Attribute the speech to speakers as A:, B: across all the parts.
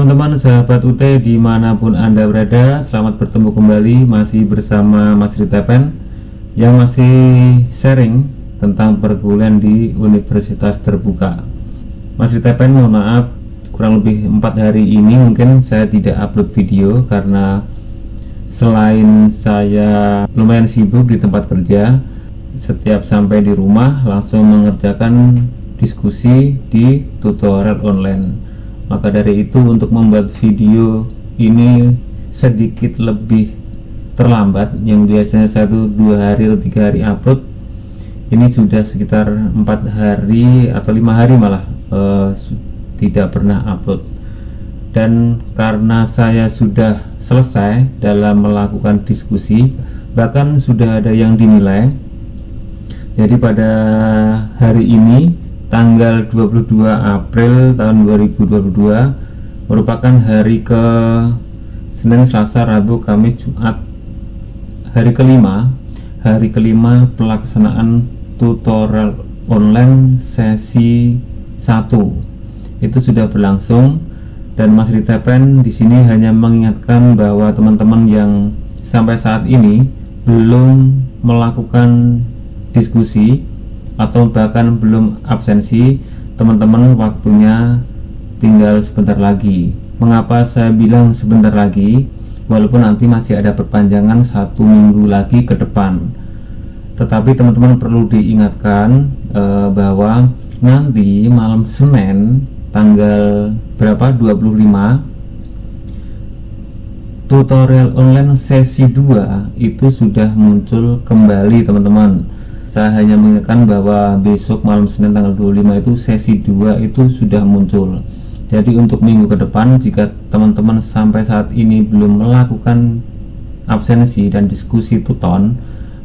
A: teman-teman, sahabat UT dimanapun Anda berada, selamat bertemu kembali masih bersama Mas Ritepen yang masih sharing tentang perkuliahan di Universitas Terbuka. Mas Ritepen mohon maaf, kurang lebih 4 hari ini mungkin saya tidak upload video karena selain saya lumayan sibuk di tempat kerja, setiap sampai di rumah langsung mengerjakan diskusi di tutorial online. Maka dari itu untuk membuat video ini sedikit lebih terlambat, yang biasanya 1-2 hari atau 3 hari upload, ini sudah sekitar 4 hari atau 5 hari malah tidak pernah upload. Dan karena saya sudah selesai dalam melakukan diskusi, bahkan sudah ada yang dinilai. Jadi pada hari ini tanggal 22 April tahun 2022 merupakan hari ke Senin, Selasa, Rabu, Kamis, Jumat, hari kelima pelaksanaan tutorial online sesi 1 itu sudah berlangsung. Dan Mas Ritepen di sini hanya mengingatkan bahwa teman-teman yang sampai saat ini belum melakukan diskusi atau bahkan belum absensi, teman-teman waktunya tinggal sebentar lagi. Mengapa saya bilang sebentar lagi, walaupun nanti masih ada perpanjangan 1 minggu lagi ke depan, tetapi teman-teman perlu diingatkan bahwa nanti malam Senin tanggal berapa, 25, tutorial online sesi 2 itu sudah muncul kembali teman-teman. Saya hanya mengingatkan bahwa besok malam Senin tanggal 25 itu sesi 2 itu sudah muncul. Jadi untuk minggu ke depan, jika teman-teman sampai saat ini belum melakukan absensi dan diskusi tuton,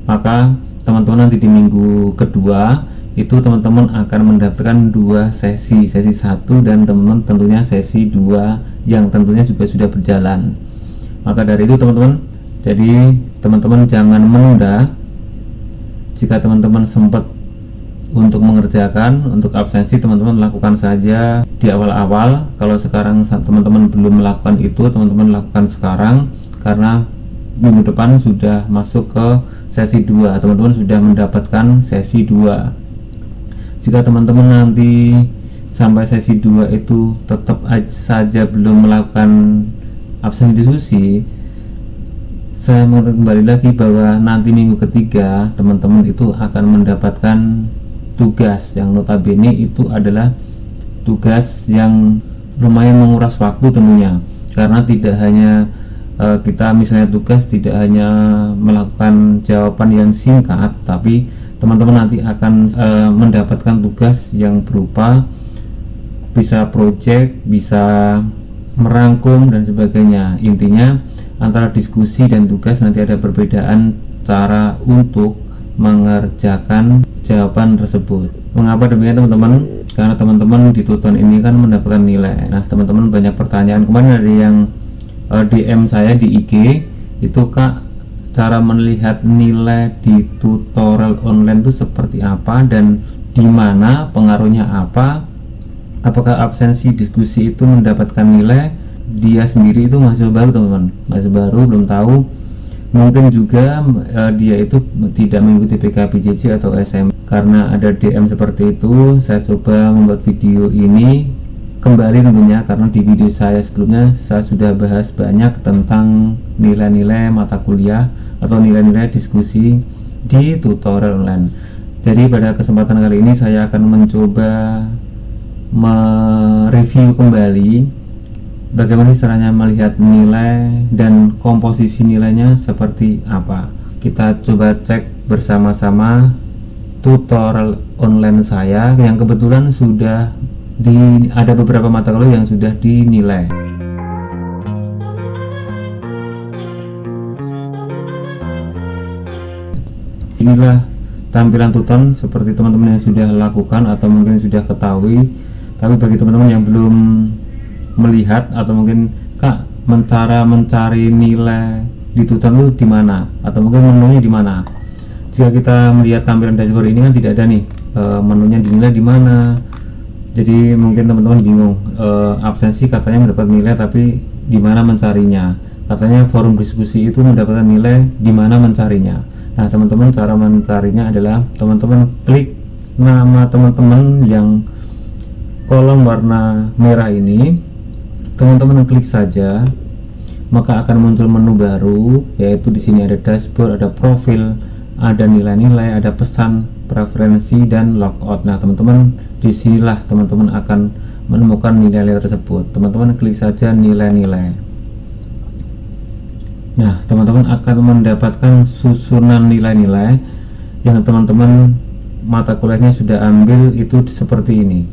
A: maka teman-teman nanti di minggu kedua itu teman-teman akan mendapatkan 2 sesi 1 dan teman-teman tentunya sesi 2 yang tentunya juga sudah berjalan. Maka dari itu teman-teman, jadi teman-teman jangan menunda. Jika teman-teman sempat untuk mengerjakan, untuk absensi, teman-teman lakukan saja di awal-awal. Kalau sekarang teman-teman belum melakukan itu, teman-teman lakukan sekarang, karena minggu depan sudah masuk ke sesi 2, teman-teman sudah mendapatkan sesi 2. Jika teman-teman nanti sampai sesi 2 itu tetap saja belum melakukan absen diskusi, saya mau kembali lagi bahwa nanti minggu ketiga teman-teman itu akan mendapatkan tugas yang notabene itu adalah tugas yang lumayan menguras waktu tentunya, karena tidak hanya kita misalnya tugas tidak hanya melakukan jawaban yang singkat, tapi teman-teman nanti akan mendapatkan tugas yang berupa bisa project, bisa merangkum dan sebagainya. Intinya antara diskusi dan tugas nanti ada perbedaan cara untuk mengerjakan jawaban tersebut. Mengapa demikian teman-teman? Karena teman-teman di tuton ini kan mendapatkan nilai. Nah teman-teman banyak pertanyaan, kemarin ada yang DM saya di IG, itu Kak, cara melihat nilai di tutorial online itu seperti apa dan di mana pengaruhnya apa? Apakah absensi diskusi itu mendapatkan nilai? Dia sendiri itu masih baru teman-teman, masih baru, belum tahu. Mungkin juga dia itu tidak mengikuti PKPJJ atau SM. Karena ada DM seperti itu, saya coba membuat video ini kembali tentunya, karena di video saya sebelumnya saya sudah bahas banyak tentang nilai-nilai mata kuliah atau nilai-nilai diskusi di tutorial online. Jadi pada kesempatan kali ini saya akan mencoba mereview kembali bagaimana caranya melihat nilai dan komposisi nilainya seperti apa. Kita coba cek bersama-sama tutorial online saya yang kebetulan sudah ada beberapa mata kuliah yang sudah dinilai. Inilah tampilan tuton seperti teman-teman yang sudah lakukan atau mungkin sudah ketahui. Tapi bagi teman-teman yang belum melihat atau mungkin Kak, mencari nilai di tuton itu di mana atau mungkin menunya di mana? Jika kita melihat tampilan dashboard ini kan tidak ada nih menunya dinilai di mana. Jadi mungkin teman-teman bingung, absensi katanya mendapat nilai tapi di mana mencarinya. Katanya forum diskusi itu mendapatkan nilai, di mana mencarinya. Nah teman-teman, cara mencarinya adalah teman-teman klik nama teman-teman yang kolom warna merah ini, teman-teman klik saja, maka akan muncul menu baru, yaitu di sini ada dashboard, ada profil, ada nilai-nilai, ada pesan, preferensi, dan logout. Nah teman-teman, disinilah teman-teman akan menemukan nilai-nilai tersebut. Teman-teman klik saja nilai-nilai. Nah teman-teman akan mendapatkan susunan nilai-nilai yang teman-teman mata kuliahnya sudah ambil itu seperti ini.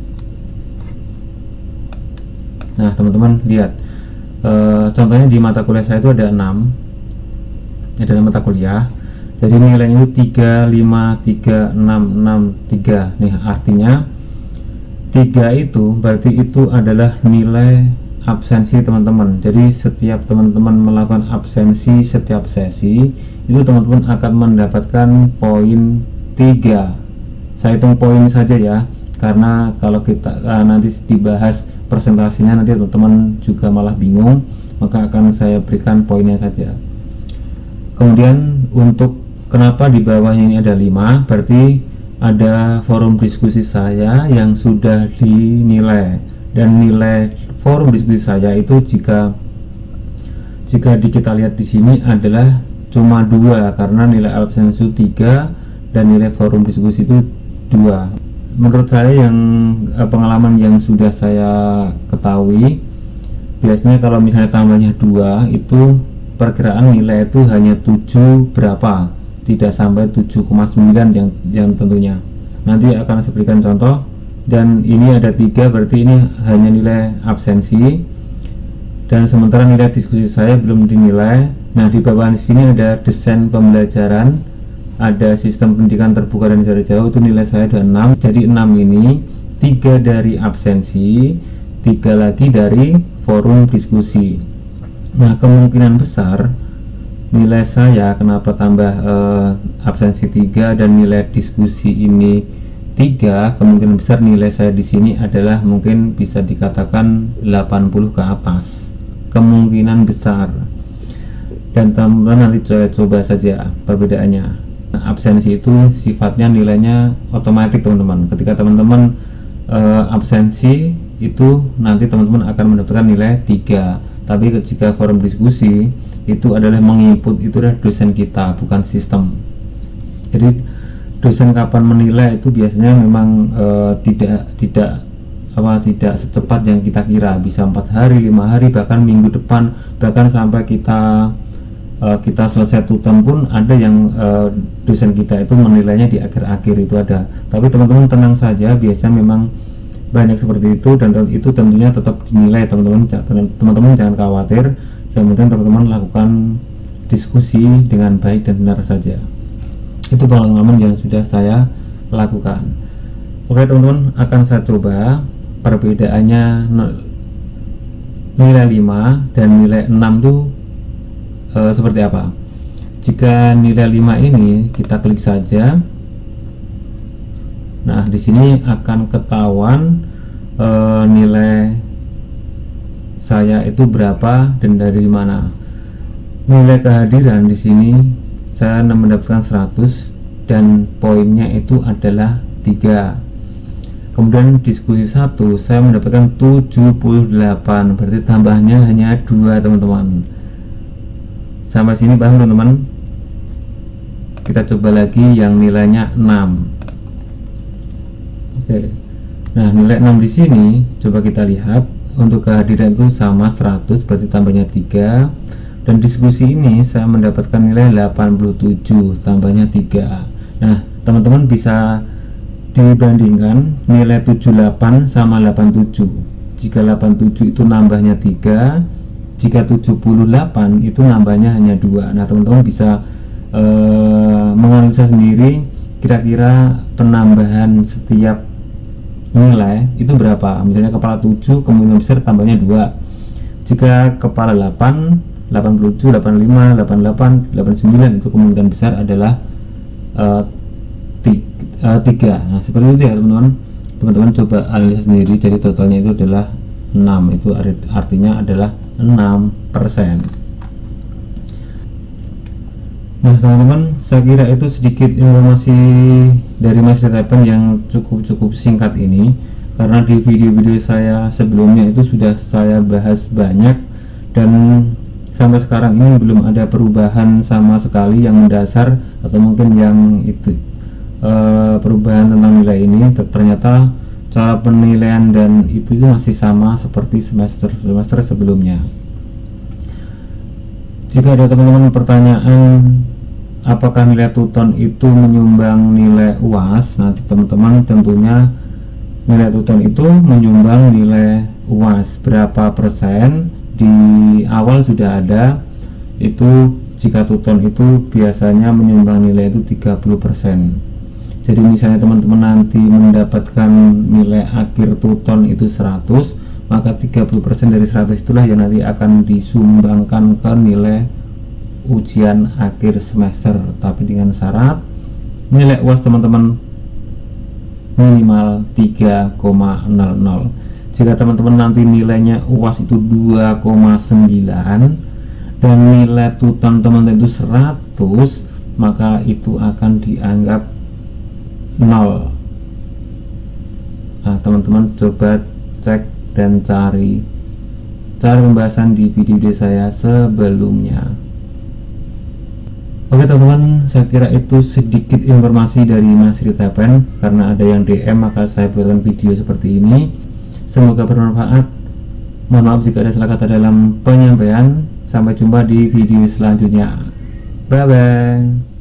A: Nah teman-teman lihat, contohnya di mata kuliah saya itu ada 6, ada 6 mata kuliah. Jadi nilainya itu 3, 5, 3, 6, 6, 3. Nih artinya 3 itu berarti itu adalah nilai absensi teman-teman. Jadi setiap teman-teman melakukan absensi setiap sesi, itu teman-teman akan mendapatkan poin 3. Saya hitung poin saja ya, karena kalau kita nanti dibahas presentasinya nanti teman-teman juga malah bingung, maka akan saya berikan poinnya saja. Kemudian untuk kenapa di bawahnya ini ada 5, berarti ada forum diskusi saya yang sudah dinilai, dan nilai forum diskusi saya itu jika kita lihat di sini adalah cuma 2, karena nilai absensi 3 dan nilai forum diskusi itu 2. Menurut saya yang pengalaman yang sudah saya ketahui, biasanya kalau misalnya tambahnya 2 itu perkiraan nilai itu hanya 7 berapa, tidak sampai 7,9 yang tentunya. Nanti akan saya berikan contoh. Dan ini ada 3, berarti ini hanya nilai absensi, dan sementara nilai diskusi saya belum dinilai. Nah di bawah di sini ada desain pembelajaran, ada sistem pendidikan terbuka dan jarak jauh, itu nilai saya ada 6. Jadi 6 ini 3 dari absensi, 3 lagi dari forum diskusi. Nah kemungkinan besar nilai saya kenapa tambah absensi 3 dan nilai diskusi ini 3, kemungkinan besar nilai saya di sini adalah mungkin bisa dikatakan 80 ke atas, kemungkinan besar. Dan teman-teman nanti coba saja perbedaannya. Nah, absensi itu sifatnya nilainya otomatis teman-teman. Ketika teman-teman absensi itu nanti teman-teman akan mendapatkan nilai 3. Tapi jika forum diskusi itu adalah menginput, itu adalah dosen kita, bukan sistem. Jadi dosen kapan menilai itu biasanya memang tidak secepat yang kita kira, bisa 4 hari, 5 hari, bahkan minggu depan, bahkan sampai kita selesai tutan pun ada yang dosen kita itu menilainya di akhir-akhir itu ada. Tapi teman-teman tenang saja, biasanya memang banyak seperti itu, dan itu tentunya tetap dinilai. Teman-teman jangan khawatir, yang penting teman-teman lakukan diskusi dengan baik dan benar saja. Itu pengalaman yang sudah saya lakukan. Oke teman-teman, akan saya coba perbedaannya nilai 5 dan nilai 6 itu seperti apa. Jika nilai 5 ini kita klik saja, nah di sini akan ketahuan nilai saya itu berapa dan dari mana. Nilai kehadiran di sini saya mendapatkan 100 dan poinnya itu adalah 3. Kemudian diskusi 1 saya mendapatkan 78, berarti tambahnya hanya 2 teman-teman. Sampai sini paham teman-teman? Kita coba lagi yang nilainya 6. Oke. Nah nilai 6 di sini coba kita lihat, untuk kehadiran itu sama 100, berarti tambahnya 3. Dan diskusi ini saya mendapatkan nilai 87, tambahnya 3. Nah teman-teman bisa dibandingkan nilai 78 sama 87. Jika 87 itu nambahnya 3, jika 78 itu nambahnya hanya 2. Nah teman-teman bisa menganalisa sendiri kira-kira penambahan setiap nilai itu berapa. Misalnya kepala 7 kemungkinan besar tambahnya 2. Jika kepala 8, 87, 85, 88, 89 itu kemungkinan besar adalah 3. Nah seperti itu ya teman-teman. teman-teman coba analisa sendiri. Jadi totalnya itu adalah 6, itu artinya adalah 6%. Nah teman-teman, saya kira itu sedikit informasi dari Mas Retapen yang cukup singkat ini, karena di video-video saya sebelumnya itu sudah saya bahas banyak dan sampai sekarang ini belum ada perubahan sama sekali yang mendasar, atau mungkin yang itu perubahan tentang nilai ini. Ternyata cara penilaian dan itu masih sama seperti semester sebelumnya. Jika ada teman-teman pertanyaan apakah nilai tuton itu menyumbang nilai UAS, nanti teman-teman tentunya nilai tuton itu menyumbang nilai UAS berapa persen di awal sudah ada. Itu jika tuton itu biasanya menyumbang nilai itu 30%. Jadi misalnya teman-teman nanti mendapatkan nilai akhir tuton itu 100, maka 30% dari 100 itulah yang nanti akan disumbangkan ke nilai ujian akhir semester, tapi dengan syarat nilai UAS teman-teman minimal 3,00. Jika teman-teman nanti nilainya UAS itu 2,9 dan nilai tuton teman-teman itu 100, maka itu akan dianggap 0. Nah teman-teman coba cek dan cari pembahasan di video saya sebelumnya. Oke teman-teman, saya kira itu sedikit informasi dari Mas Retapen. Karena ada yang DM maka saya buatkan video seperti ini. Semoga bermanfaat. Mohon maaf jika ada salah kata dalam penyampaian. Sampai jumpa di video selanjutnya. Bye bye.